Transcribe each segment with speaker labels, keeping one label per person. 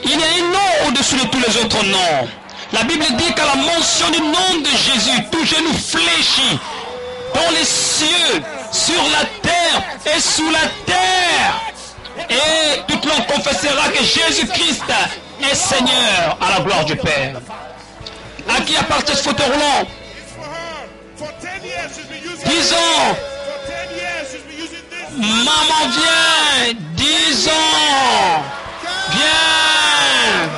Speaker 1: Il y a un nom au-dessus de tous les autres noms. La Bible dit qu'à la mention du nom de Jésus, tout genou fléchit dans les cieux, sur la terre et sous la terre. Et toute langue confessera que Jésus-Christ est Seigneur à la gloire du Père. À qui appartient ce fauteuil roulant? 10 ans. Maman, viens. 10 ans. Viens.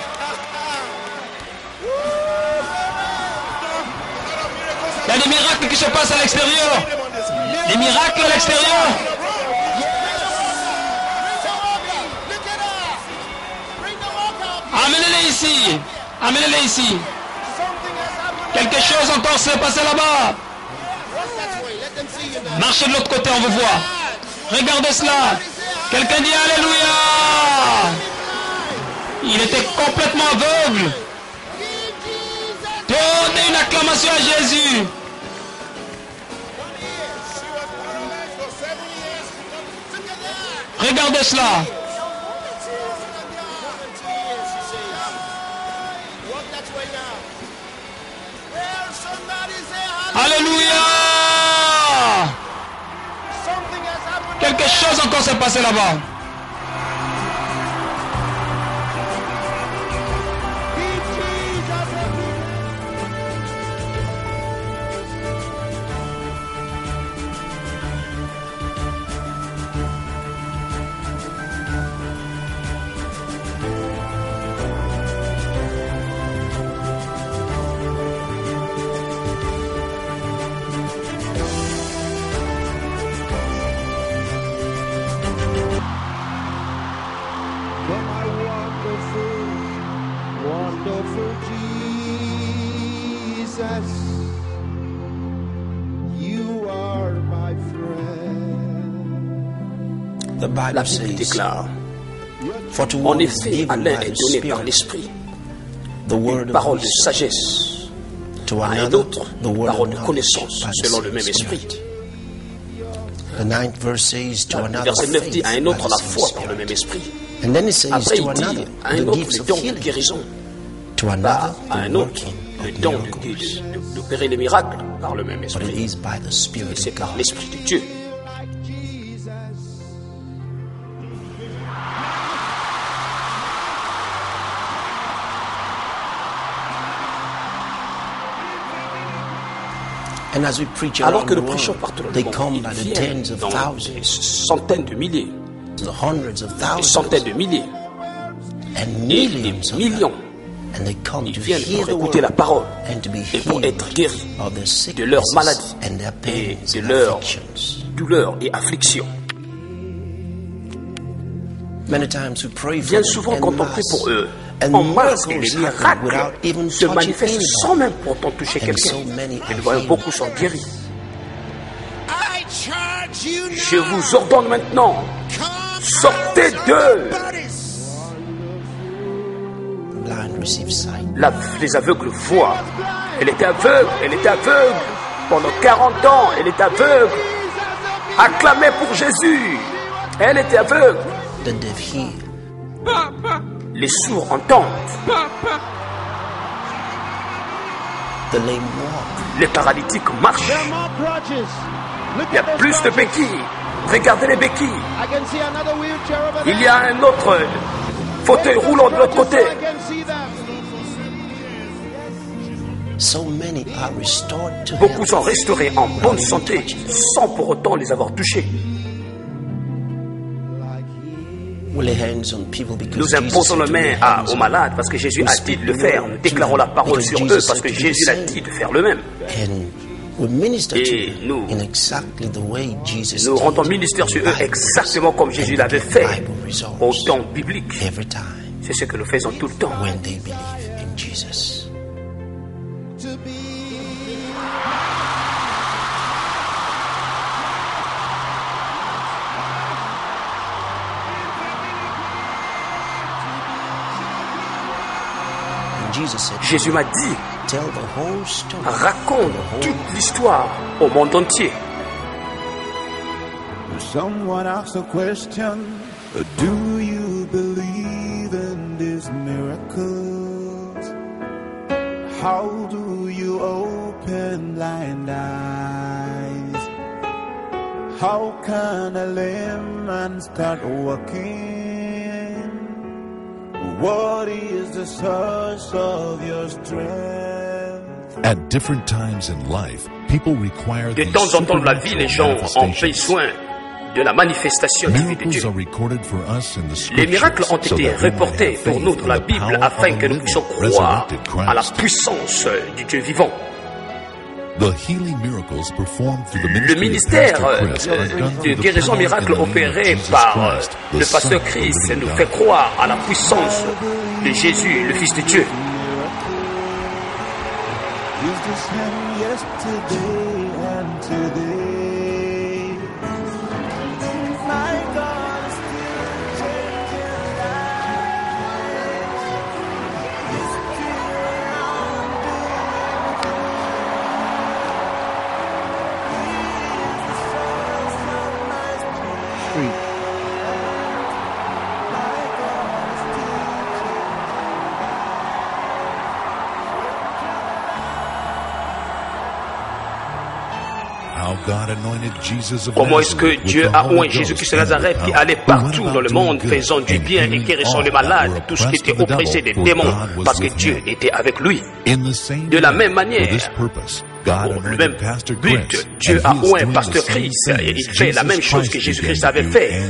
Speaker 1: Il y a des miracles qui se passent à l'extérieur. Des miracles à l'extérieur. Amenez-les ici. Amenez-les ici. Quelque chose encore s'est passé là-bas. Marchez de l'autre côté, on vous voit. Regardez cela. Quelqu'un dit Alléluia. Il était complètement aveugle. Donnez une acclamation à Jésus. Regardez cela. Alléluia. Quelque chose encore s'est passé là-bas.
Speaker 2: La Bible déclare, en effet, à l'un est donné par l'Esprit une parole de sagesse, à un autre une parole de connaissance selon le même Esprit. Verset 9 dit à un autre la foi par le même Esprit. Après il dit à un autre le don de guérison, à un autre le don d'opérer les miracles par le même Esprit. Et c'est par l'Esprit de Dieu. Alors que nous prêchons partout dans le monde, ils viennent dans des centaines de milliers, des centaines de milliers, et des millions. Ils viennent pour écouter la parole et pour être guéris de leurs maladies et de leurs douleurs et afflictions. Bien souvent, quand on prie pour eux, en masse, et les miracles se manifestent sans même pourtant toucher quelqu'un. Et nous voyons beaucoup sont guéris. Je vous ordonne maintenant, sortez d'eux. Les aveugles voient. Elle était aveugle. Pendant 40 ans, elle était aveugle. Acclamez pour Jésus. Elle était aveugle. Les sourds entendent. Les paralytiques marchent. Il y a plus de béquilles. Regardez les béquilles. Il y a un autre fauteuil roulant de l'autre côté. Beaucoup sont restaurés en bonne santé sans pour autant les avoir touchés. Nous imposons la main aux malades parce que Jésus a dit de le faire. Nous déclarons la parole sur eux parce que Jésus a dit de faire le même. Et nous rendons ministère sur eux exactement comme Jésus l'avait fait au temps biblique. C'est ce que nous faisons tout le temps. Jésus m'a dit, raconte toute l'histoire au monde entier.
Speaker 3: Do you believe in these miracles? How do you open blind eyes? How can a lame man start walking? What is the source of your strength?
Speaker 4: At different times in life, people require
Speaker 2: de temps en temps dans la vie, les gens ont besoin de la manifestation divine de Dieu. Les miracles ont été reportés pour nous dans la Bible afin que nous puissions croire à la puissance du Dieu vivant. Le ministère de guérison miracle opéré par le pasteur Christ nous fait croire à la puissance de Jésus, le Fils de Dieu. Comment est-ce que Dieu a oint Jésus-Christ de Nazareth qui allait partout dans le monde faisant du bien et guérissant les malades, tous ceux qui étaient oppressés des démons, parce que Dieu était avec lui. De la même manière, pour le même but, Dieu a oint Pasteur Christ et il fait la même chose que Jésus-Christ avait fait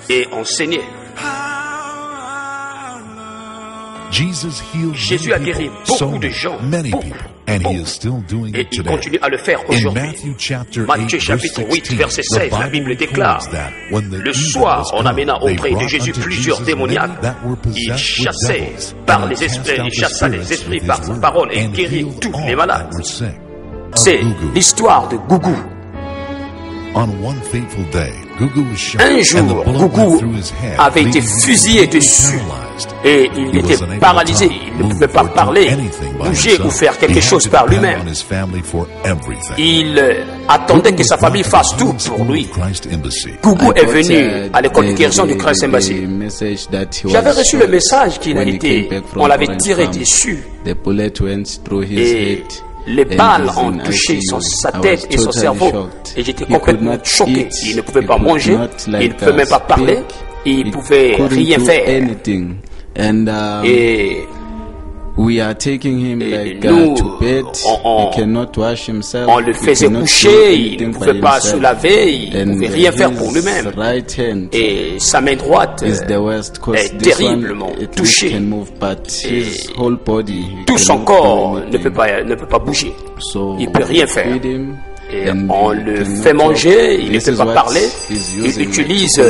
Speaker 2: et enseigné. Jésus a guéri beaucoup de gens, beaucoup. Et il continue à le faire aujourd'hui. Matthieu chapitre 8, verset 16, la Bible déclare: le soir, en amenant auprès de Jésus plusieurs démoniaques, il chassait les esprits par sa parole et guérit tous les malades. C'est l'histoire de Gougou. Un jour, Gougou avait été fusillé dessus et il était paralysé. Il ne pouvait pas parler, bouger ou faire quelque chose par lui-même. Il attendait que sa famille fasse tout pour lui. Gougou est venu à l'école de guérison du Christ Embassy. J'avais reçu le message on l'avait tiré dessus. Et les balles ont touché sa tête et son cerveau. Et j'étais complètement choqué. Il ne pouvait pas manger, il ne pouvait même pas parler, il ne pouvait rien faire. Et on le faisait coucher, il ne pouvait pas se laver, il ne pouvait rien faire pour lui-même. Et sa main droite est terriblement touchée. Et tout son corps ne peut pas bouger. Il ne peut rien faire. Et on le fait manger, il ne peut pas parler, il utilise,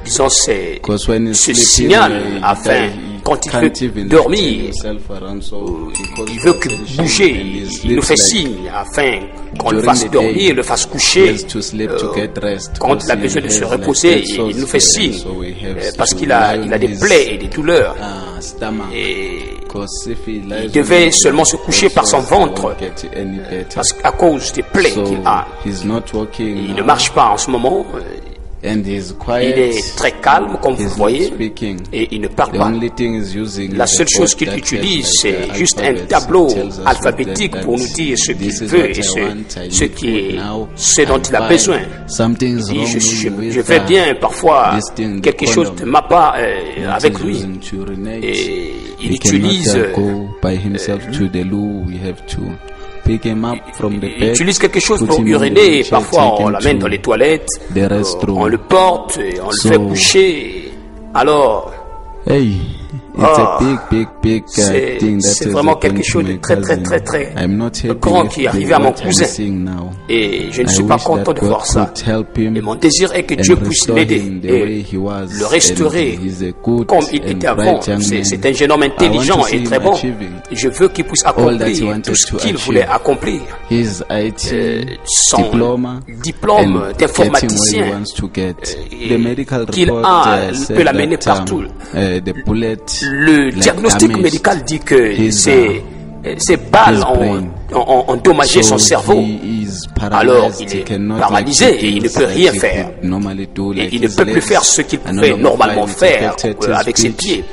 Speaker 2: disons, ce signal afin, quand il veut dormir, il veut bouger, il nous fait signe afin qu'on le fasse dormir, le fasse coucher. Quand il a besoin de se reposer, il nous fait signe, parce qu'il a des plaies et des douleurs. Et il devait seulement se coucher par son ventre, parce qu'à cause des plaies qu'il a, il ne marche pas en ce moment. Il est très calme, comme vous voyez, et il ne parle pas. La seule chose qu'il utilise, c'est juste un tableau alphabétique pour nous dire ce qu'il veut et ce dont il a besoin. Il dit, je vais bien, parfois, quelque chose de ma part avec lui. Et il utilise... Il utilise quelque chose pour uriner, parfois on l'amène dans les toilettes, on le porte, et on le fait coucher. Alors, c'est vraiment quelque chose de très grand qui est arrivé à mon cousin. Et je ne suis pas content de voir ça. Et mon désir est que Dieu puisse l'aider et le restaurer comme il était avant. C'est un jeune homme intelligent et très bon. Et je veux qu'il puisse accomplir tout ce qu'il voulait accomplir. Son diplôme d'informaticien qu'il peut l'amener partout. Le diagnostic médical dit que ces balles ont endommagé son cerveau alors il est paralysé et il ne peut rien faire. Et il ne peut plus faire ce qu'il pouvait normalement faire avec ses pieds.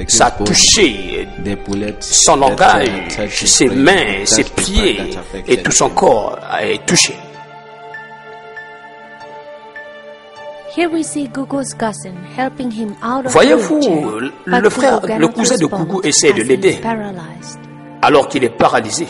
Speaker 2: Ça a touché son langage, ses mains, ses pieds et tout son corps est touché. Voyez-vous, le cousin de Gougou essaie de l'aider alors qu'il est paralysé.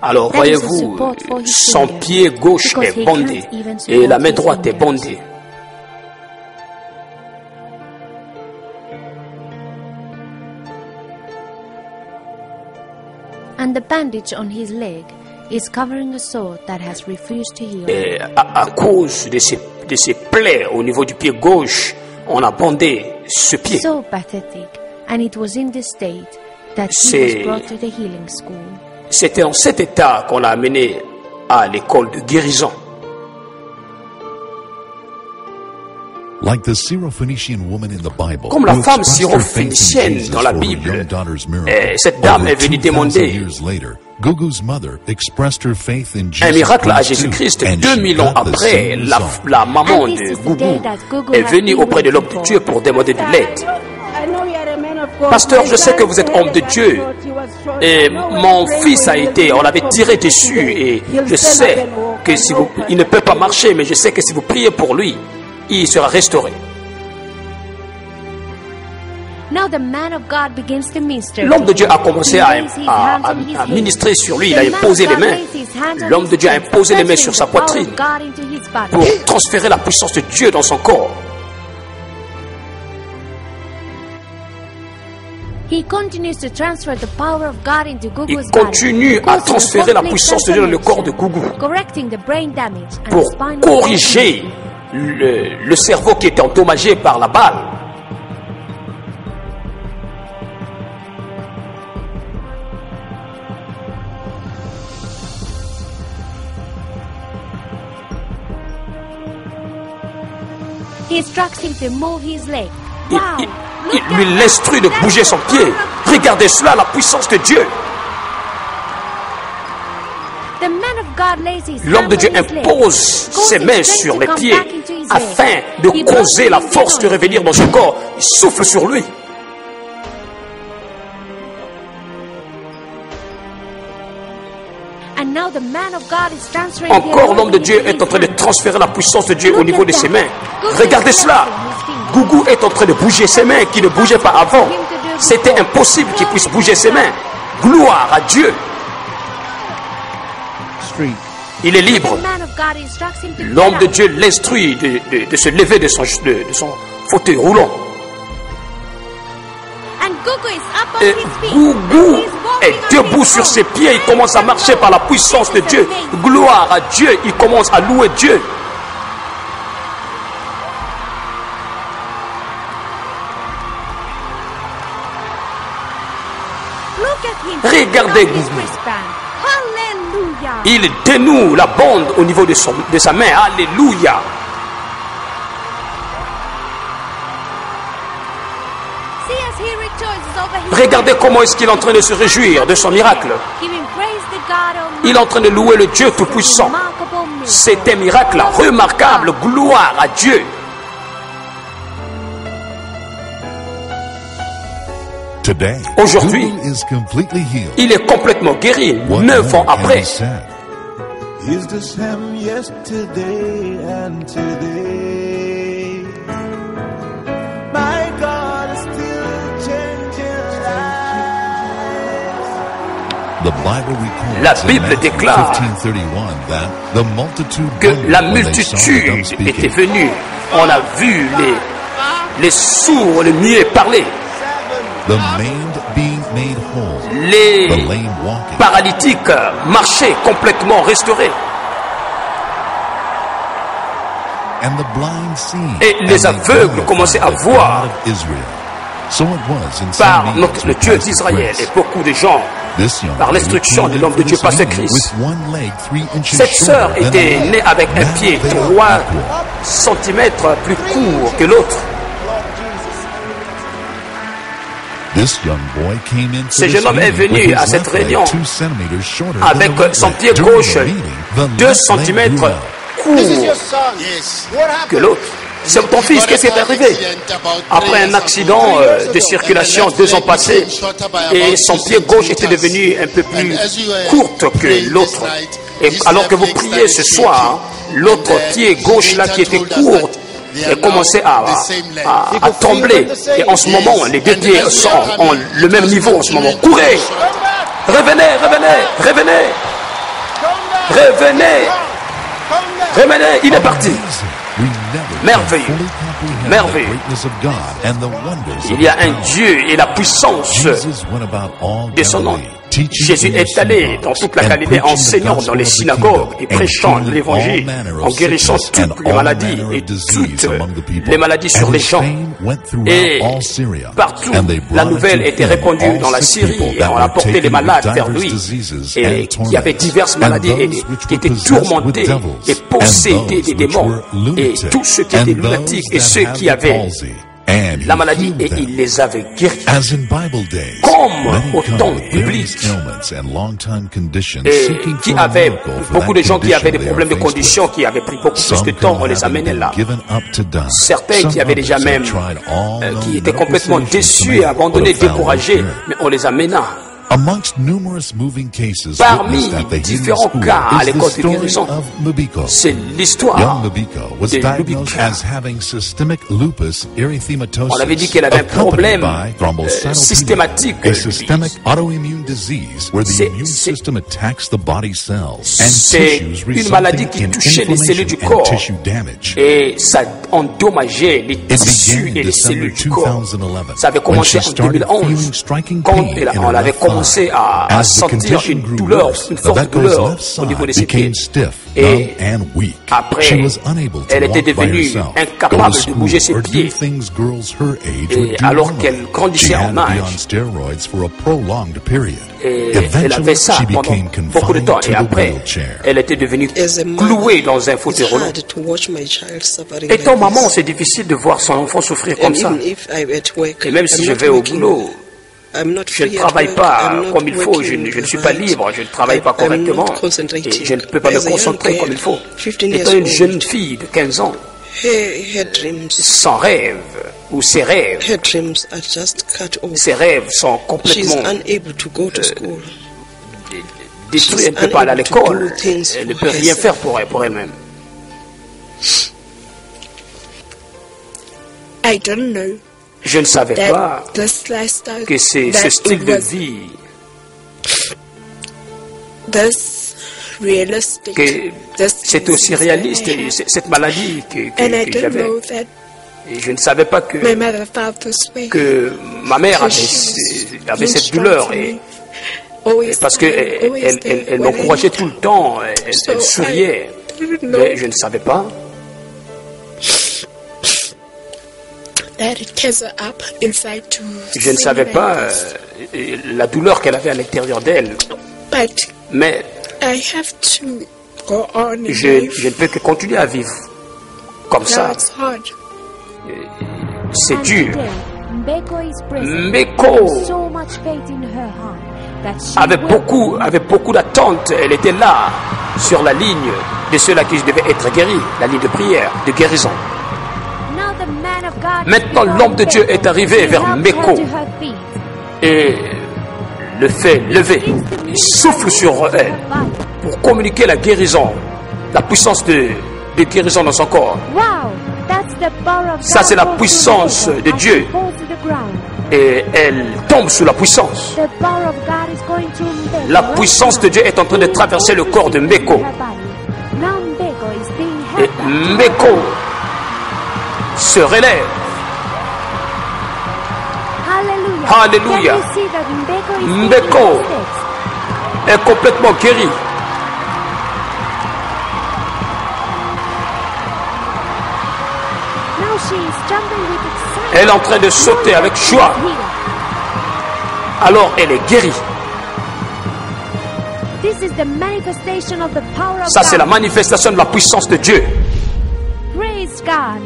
Speaker 2: Alors voyez-vous, son pied gauche est bandé et la main droite est bandée. Et à cause de ces plaies au niveau du pied gauche, on a bandé ce pied. C'était en cet état qu'on l'a amené à l'école de guérison. Comme la femme syrophénicienne dans la Bible, cette dame est venue demander un miracle à Jésus-Christ. 2000 ans après, la maman de Gougou est venue auprès de l'homme de Dieu pour demander de l'aide. Pasteur, je sais que vous êtes homme de Dieu et mon fils on l'avait tiré dessus et je sais que il ne peut pas marcher, mais je sais que si vous priez pour lui, il sera restauré. L'homme de Dieu a commencé à ministrer sur lui, il a imposé les mains. L'homme de Dieu a imposé les mains sur sa poitrine pour transférer la puissance de Dieu dans son corps. Il continue à transférer la puissance de Dieu dans le corps de Gougou pour corriger le cerveau qui était endommagé par la balle. Il lui l'instruit de bouger son pied. Regardez cela, la puissance de Dieu. L'homme de Dieu impose ses mains sur les pieds afin de causer la force de revenir dans son corps. Il souffle sur lui. Encore l'homme de Dieu est en train de transférer la puissance de Dieu au niveau de ses mains. Regardez cela. Gougou est en train de bouger ses mains qui ne bougeaient pas avant. C'était impossible qu'il puisse bouger ses mains. Gloire à Dieu. Il est libre. L'homme de Dieu l'instruit de se lever de son fauteuil roulant. Et Gougou est debout sur ses pieds. Il commence à marcher par la puissance de Dieu. Gloire à Dieu. Il commence à louer Dieu. Regardez Gougou. Il dénoue la bande au niveau de sa main. Alléluia. Regardez comment est-ce qu'il est en train de se réjouir de son miracle. Il est en train de louer le Dieu Tout-Puissant. C'est un miracle remarquable. Gloire à Dieu. Aujourd'hui, il est complètement guéri 9 ans après. La Bible déclare que la multitude était venue. On a vu les sourds, les muets parler. Les paralytiques marchaient complètement restaurés. Et les aveugles commençaient à voir par le Dieu d'Israël. Et beaucoup de gens par l'instruction de l'homme de Dieu, Pasteur Chris. Cette sœur était née avec un pied 3 cm plus court que l'autre. Ce jeune homme est venu à cette réunion avec son pied gauche 2 cm court que l'autre. C'est ton fils, qu'est-ce qui est arrivé? Après un accident de circulation 2 ans passés, et son pied gauche était devenu un peu plus courte que l'autre. Et alors que vous priez ce soir, l'autre pied gauche là qui était court et commençait à trembler. Et en ce moment, les 2 pieds sont en le même niveau en ce moment. Courez! Revenez, revenez, revenez! Revenez! Revenez, il est parti. Merveilleux, merveilleux. Il y a un Dieu et la puissance de son nom. Jésus est allé dans toute la Galilée enseignant dans les synagogues et prêchant l'évangile, en guérissant toutes les maladies et toutes les maladies sur les gens. Et partout, la nouvelle était répandue dans la Syrie et on apportait les malades vers lui. Et qui avaient diverses maladies et qui étaient tourmentés et possédés des démons. Et tous ceux qui étaient lunatiques et ceux qui avaient la maladie, et il les avait guéris. Comme au temps biblique, et qui avaient beaucoup de gens qui avaient des problèmes de conditions, qui avaient pris beaucoup plus de temps, on les amenait là. Certains qui avaient déjà même, qui étaient complètement déçus et abandonnés, découragés, mais on les amena. Parmi différents cas à l'école de guérison, c'est l'histoire de Lubik. On avait dit qu'elle avait un problème systématique. C'est une maladie qui touchait les cellules du corps et ça endommageait les tissus et les cellules du corps. Ça avait commencé en 2011 quand on avait commencé à sentir une douleur, une forte douleur au niveau de ses pieds. Et après, elle était devenue incapable de bouger ses pieds. Et alors qu'elle grandissait en âge, et elle avait ça pendant beaucoup de temps. Et après, elle était devenue clouée dans un fauteuil roulant. Étant maman, c'est difficile de voir son enfant souffrir comme ça. Et même si je vais au boulot, je ne travaille pas comme il faut, je ne suis pas libre, je ne travaille pas correctement et je ne peux pas me concentrer comme il faut. Étant une jeune fille de 15 ans, son rêve ou ses rêves sont complètement détruits. Elle ne peut pas aller à l'école, elle ne peut rien faire pour elle-même. Je ne savais pas que ce style de vie, que c'est aussi réaliste, cette maladie que j'avais. Et je ne savais pas que ma mère avait cette douleur. Et parce qu'elle m'encourageait tout le temps, elle souriait. Mais je ne savais pas. Je ne savais pas la douleur qu'elle avait à l'intérieur d'elle. Mais je ne peux que continuer à vivre comme ça. C'est dur. Mbeko avait beaucoup d'attentes. Elle était là, sur la ligne de ceux-là qui devaient être guéris, la ligne de prière, de guérison. Maintenant, l'homme de Dieu est arrivé vers Mbeko et le fait lever. Il souffle sur elle pour communiquer la guérison, la puissance de guérison dans son corps. Ça, c'est la puissance de Dieu. Et elle tombe sous la puissance. La puissance de Dieu est en train de traverser le corps de Mbeko. Et Mbeko se relève. Alléluia. Mbeko est complètement guéri. Elle est en train de sauter avec joie. Alors elle est guérie. Ça, c'est la manifestation de la puissance de Dieu.
Speaker 5: Praise God.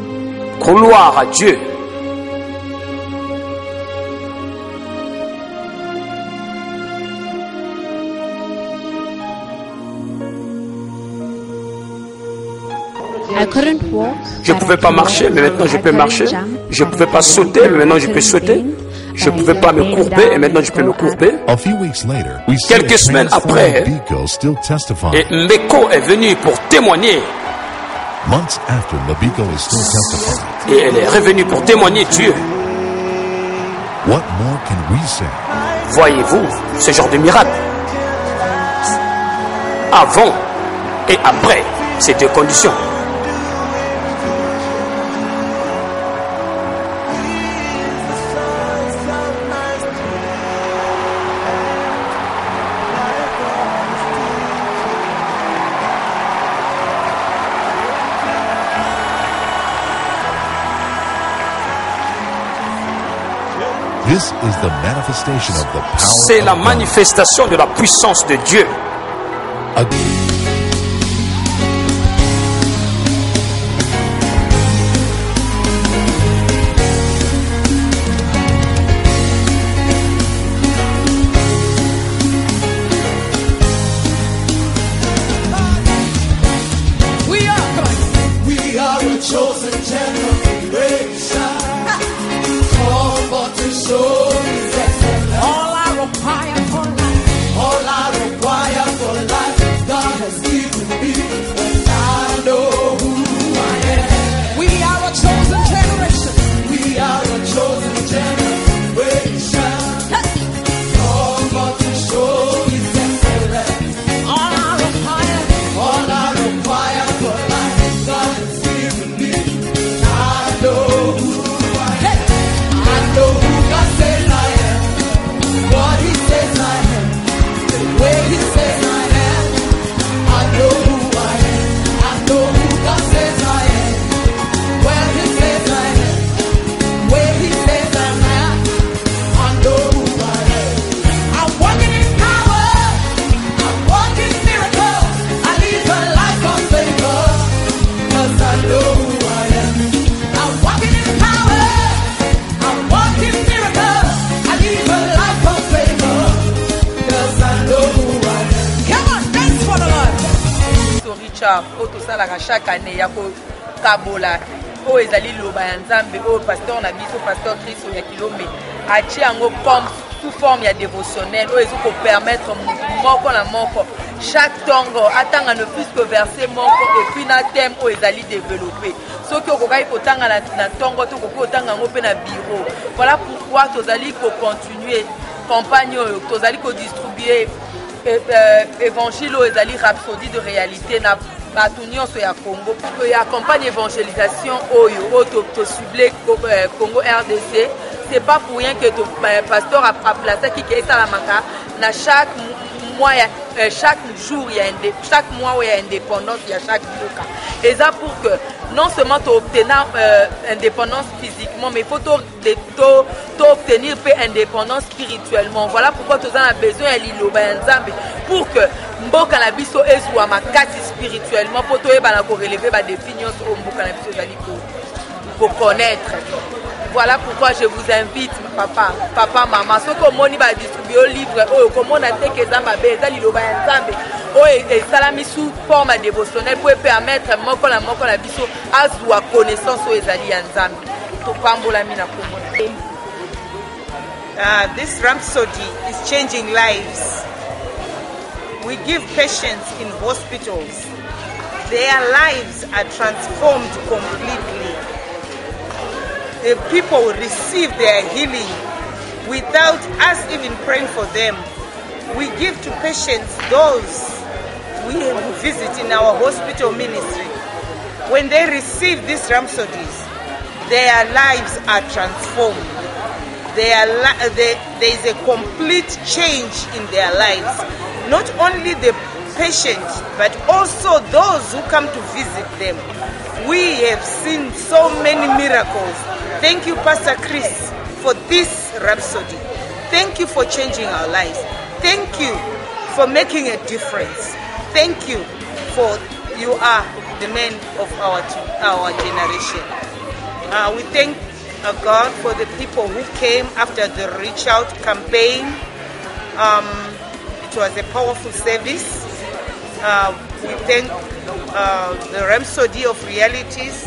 Speaker 2: Gloire à Dieu. Je ne pouvais pas marcher, mais maintenant je peux marcher. Je ne pouvais pas sauter, mais maintenant je peux sauter. Je ne pouvais pas me courber, et maintenant je peux me courber. Quelques semaines après, Mbeko est venu pour témoigner. Et elle est revenue pour témoigner Dieu. Voyez-vous ce genre de miracle? Avant et après ces deux conditions. C'est la manifestation de la puissance de Dieu.
Speaker 6: Chaque année, il y a Kabola, o ezali loba ya nzambe o pasteur na biso pasteur Christ ya kilomé achi ango comme sous forme ya dévotionnel o ezo ko permettre moko na moko chaque tongo atanga ne plus que verset moko et puis na thème o ezali développé soki okokai kotanga na tongo to kokoki otanga ngo pe na bureau. Voilà pourquoi tozali ko continuer campagne tozali ko distribuer évangile o ezali rhapsodie de réalité na bato nyonso ya Congo que ya campagne évangélisation oyo to ciblé Congo RDC. C'est pas pour rien que ton pasteur a placé qui est à la maca na chaque mois chaque jour il y a chaque mois il y a indépendance, il y a chaque bloc et ça pour que non seulement tu obtenir indépendance physiquement mais il faut obtenir indépendance spirituellement. Voilà pourquoi tu as besoin de liloba nzambe pour que mboka na biso ezwa makati spirituellement pour toi ba na ko relever ba défi nyonso o mboka na biso zali ko connaître. Voilà pourquoi je vous invite papa maman soko moni ba distribuer livre oyo komona te ke zamba beza liloba nzambe oyo esalami sous forme dévotionnelle pour permettre moko na biso azwa connaissance oyo ezali ya nzambe to pambola mina komona.
Speaker 7: This rhapsody is changing lives. We give patients in hospitals. Their lives are transformed completely. The people receive their healing without us even praying for them. We give to patients those we visit in our hospital ministry. When they receive these rhapsodies, their lives are transformed. There is a complete change in their lives. Not only the patients, but also those who come to visit them. We have seen so many miracles. Thank you, Pastor Chris, for this rhapsody. Thank you for changing our lives. Thank you for making a difference. Thank you for you are the men of our generation. We thank God for the people who came after the Reach Out campaign. It was a powerful service. We thank the Rhapsody of Realities,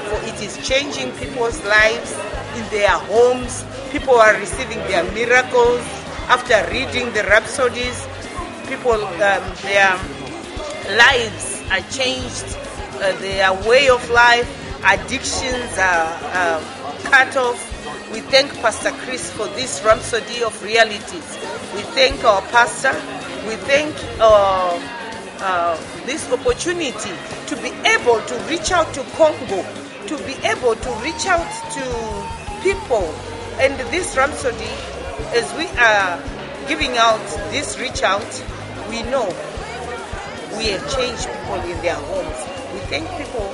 Speaker 7: for it is changing people's lives in their homes. People are receiving their miracles after reading the Rhapsodies. People, their lives are changed, their way of life, addictions are cut off. We thank Pastor Chris for this Rhapsody of Realities. We thank our pastor. We thank this opportunity to be able to reach out to Congo, to be able to reach out to people. And this Rhapsody, as we are giving out this reach out, we know we have changed people in their homes. We thank people.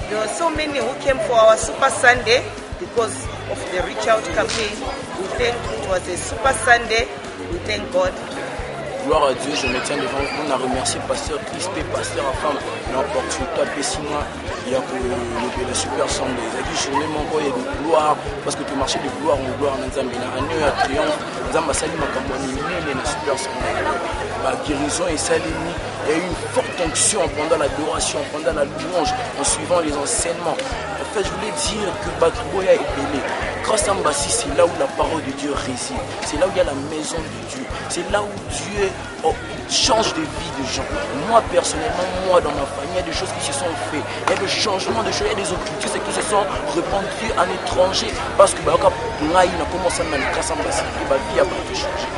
Speaker 7: There were so many who came for our Super Sunday because of the Reach Out campaign. We think it was a Super Sunday. We thank God.
Speaker 8: Gloire à Dieu, je me tiens devant vous. On a remercié Pasteur Crispé, Pasteur Afam, l'opportunité Pessinois, il y a le Super Sunday. Il a dit, je n'ai mon voyage de gloire, parce que tu marchais de gloire en gloire, nous avons un triomphe, nous avons sali ma campagne, le Super Sunday. La guérison est saline. Il y a eu une forte onction pendant l'adoration, pendant la louange, en suivant les enseignements. En fait, je voulais dire que Bakriboya est béni. Grâce à Mbassi, c'est là où la parole de Dieu réside. C'est là où il y a la maison de Dieu. C'est là où Dieu change de vie de gens. Moi, personnellement, dans ma famille, il y a des choses qui se sont faites. Il y a des changements de choses, il y a des occultistes qui se sont répandus en étranger. Parce que on a commencé à faire grâce à Mbassi. Et ma vie a pas été changée.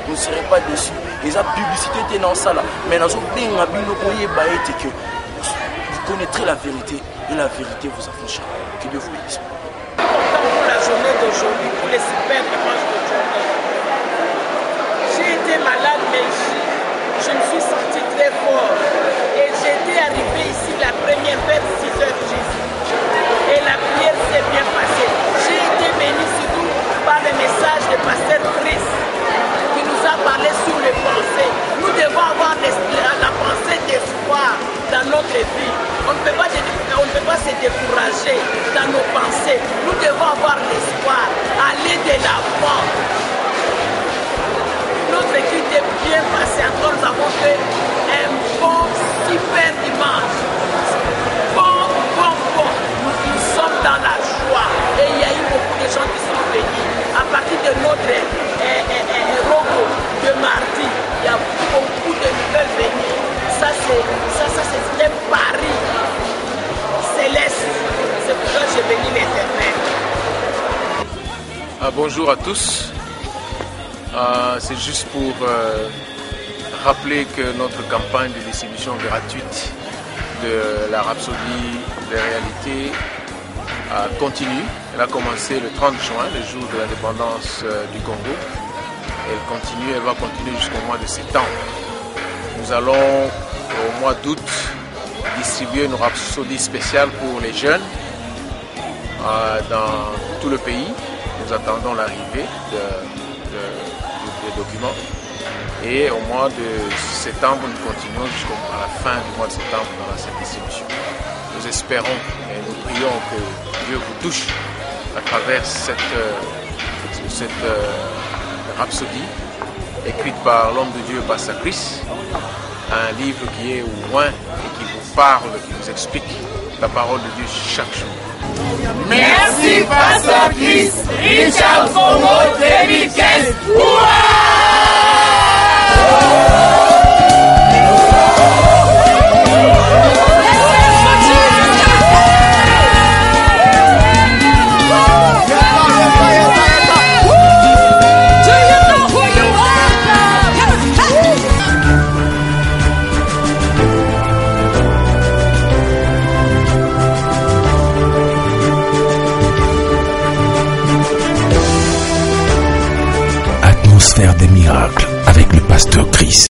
Speaker 8: Vous ne serez pas déçus. Les publicités étaient dans ça là. Mais vous connaîtrez la vérité et la vérité vous affranchira. Que Dieu vous bénisse.
Speaker 9: Pour la journée d'aujourd'hui, pour les super dimanches d'aujourd'hui, j'ai été malade, mais je me suis senti très fort. Et j'étais arrivé ici la première vers 6h juste. Et la prière s'est bien passée. J'ai été béni surtout par le message de Pasteur Chris qui nous a parlé sur les pensées. Nous devons avoir la pensée d'espoir dans notre vie. On ne peut pas se décourager dans nos pensées. Nous devons avoir l'espoir, aller de l'avant. Notre équipe est bien passée. Encore nous avons fait un bon, super dimanche. Bon. Nous sommes dans la joie. Et il y a eu beaucoup de gens qui sont venus. À partir de notre robo de mardi, il y a beaucoup de nouvelles venues. Ça c'est un pari céleste. C'est pour ça que j'ai béni l'Éternel.
Speaker 10: Bonjour à tous. C'est juste pour rappeler que notre campagne de distribution gratuite de la Rhapsodie de réalité continue. Elle a commencé le 30 juin, le jour de l'indépendance du Congo. Elle va continuer jusqu'au mois de septembre. Nous allons au mois d'août distribuer une Rhapsodie spéciale pour les jeunes dans tout le pays. Nous attendons l'arrivée des documents. Et au mois de septembre, nous continuons jusqu'à la fin du mois de septembre dans cette distribution. Nous espérons et nous prions que Dieu vous touche à travers cette rhapsodie écrite par l'homme de Dieu, Pasteur Chris. Un livre qui est au loin et qui vous parle, qui vous explique la parole de Dieu chaque jour.
Speaker 11: Merci Pasteur Chris, Richard Congo 2015.
Speaker 4: Atmosphère des miracles avec le Pasteur Chris.